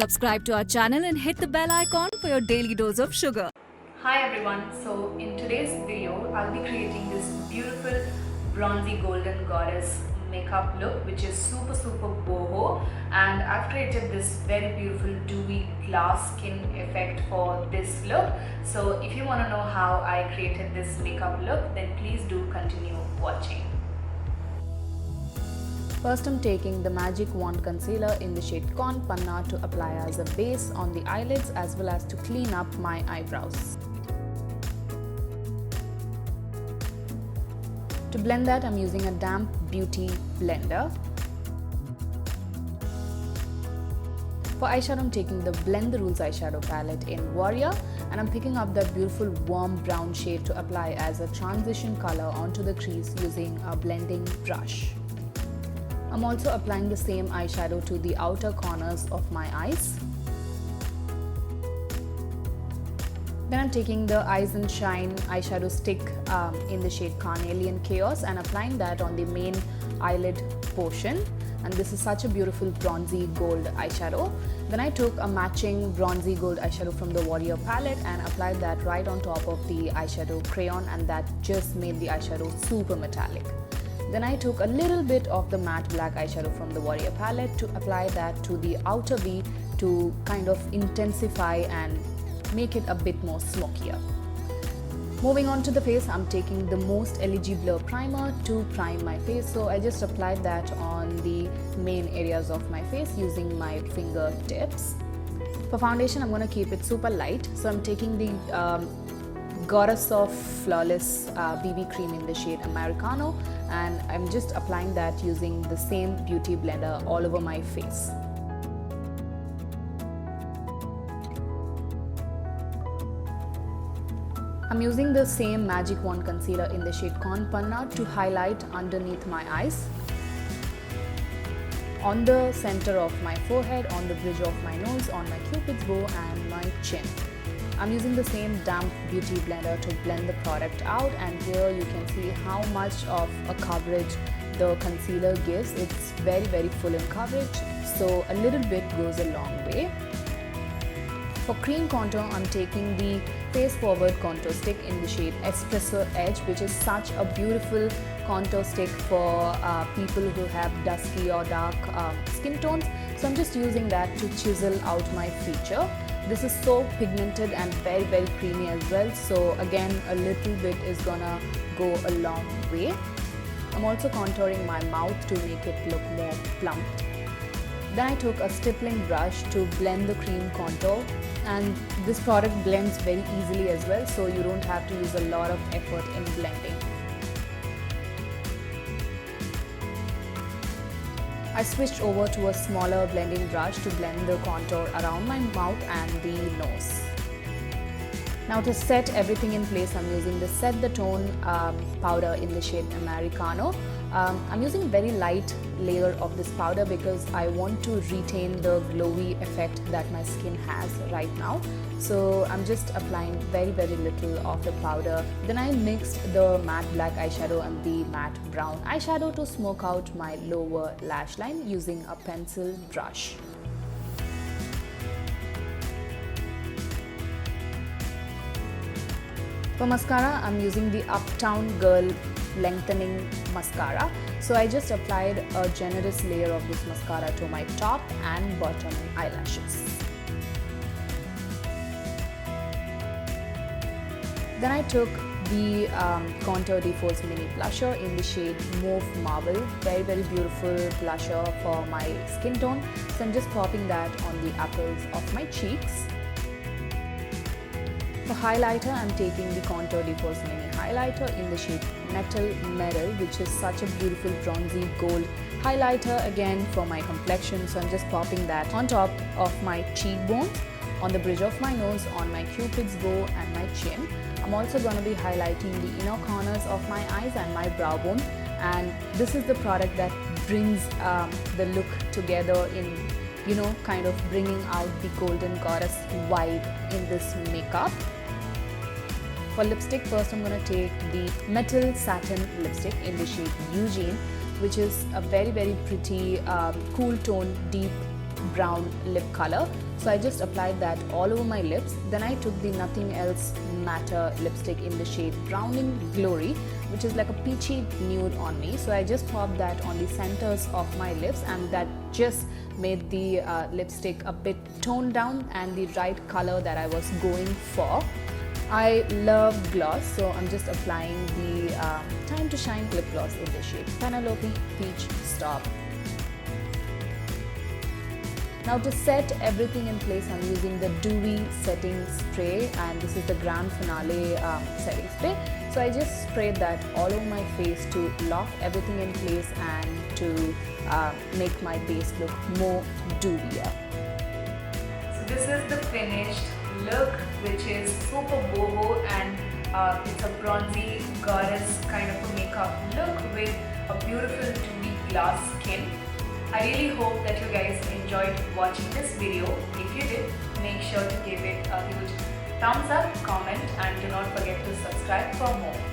Subscribe to our channel and hit the bell icon for your daily dose of sugar. Hi everyone, so in today's video I'll be creating this beautiful bronzy golden goddess makeup look which is super boho, and I've created this very beautiful dewy glass skin effect for this look. So if you want to know how I created this makeup look, then please do continue watching. First, I'm taking the Magic Wand Concealer in the shade Corn Panna to apply as a base on the eyelids as well as to clean up my eyebrows. To blend that, I'm using a damp beauty blender. For eyeshadow, I'm taking the Blend the Rules Eyeshadow Palette in Warrior, and I'm picking up that beautiful warm brown shade to apply as a transition color onto the crease using a blending brush. I'm also applying the same eyeshadow to the outer corners of my eyes. Then I'm taking the Eyes and Shine eyeshadow stick in the shade Carnelian Chaos and applying that on the main eyelid portion. And this is such a beautiful bronzy gold eyeshadow. Then I took a matching bronzy gold eyeshadow from the Warrior palette and applied that right on top of the eyeshadow crayon, and that just made the eyeshadow super metallic. Then I took a little bit of the matte black eyeshadow from the Warrior palette to apply that to the outer V to kind of intensify and make it a bit more smokier. Moving on to the face, I'm taking the Most LG Blur Primer to prime my face. So I just applied that on the main areas of my face using my fingertips. For foundation, I'm going to keep it super light. So I'm taking the Goddess of Flawless BB cream in the shade Americano, and I'm just applying that using the same beauty blender all over my face. I'm using the same Magic Wand Concealer in the shade Corn Panna to highlight underneath my eyes, on the center of my forehead, on the bridge of my nose, on my cupid's bow and my chin. I'm using the same damp beauty blender to blend the product out, and here you can see how much of a coverage the concealer gives. It's very full in coverage, so a little bit goes a long way. For cream contour, I'm taking the Face Forward Contour Stick in the shade Espresso Edge, which is such a beautiful contour stick for people who have dusky or dark skin tones. So I'm just using that to chisel out my feature. This is so pigmented and very creamy as well, so again a little bit is gonna go a long way. I'm also contouring my mouth to make it look more plump. Then I took a stippling brush to blend the cream contour, and this product blends very easily as well, so you don't have to use a lot of effort in blending. I switched over to a smaller blending brush to blend the contour around my mouth and the nose. Now to set everything in place, I'm using the Set the Tone powder in the shade Americano. I'm using a very light layer of this powder because I want to retain the glowy effect that my skin has right now. So I'm just applying very little of the powder. Then I mixed the matte black eyeshadow and the matte brown eyeshadow to smoke out my lower lash line using a pencil brush. For mascara, I'm using the Uptown Girl Lengthening Mascara. So I just applied a generous layer of this mascara to my top and bottom eyelashes. Then I took the Contour Defaults Mini Blusher in the shade Mauve Marble. Very beautiful blusher for my skin tone. So I'm just popping that on the apples of my cheeks. For highlighter, I'm taking the Contour Defaults Mini Highlighter in the shade Mettle Satin, which is such a beautiful bronzy gold highlighter again for my complexion. So I'm just popping that on top of my cheekbones, on the bridge of my nose, on my cupid's bow and my chin. I'm also going to be highlighting the inner corners of my eyes and my brow bone, and this is the product that brings the look together in, you know, kind of bringing out the golden goddess vibe in this makeup. For lipstick, first I'm going to take the Mettle Satin lipstick in the shade Eugene, which is a very pretty cool tone, deep brown lip color. So I just applied that all over my lips. Then I took the Nothing Else Matter lipstick in the shade Browning Glory, which is like a peachy nude on me. So I just popped that on the centers of my lips, and that just made the lipstick a bit toned down and the right color that I was going for. I love gloss, so I'm just applying the Time to Shine lip gloss in the shade Penelope Peach Stop. Now to set everything in place, I'm using the Dewy setting spray, and this is the Grand Finale setting spray. So I just sprayed that all over my face to lock everything in place and to make my base look more dewier. So this is the finished look, which is super boho, and it's a bronzy goddess kind of a makeup look with a beautiful dewy glass skin. I really hope that you guys enjoyed watching this video. If you did, make sure to give it a huge thumbs up, comment, and do not forget to subscribe for more.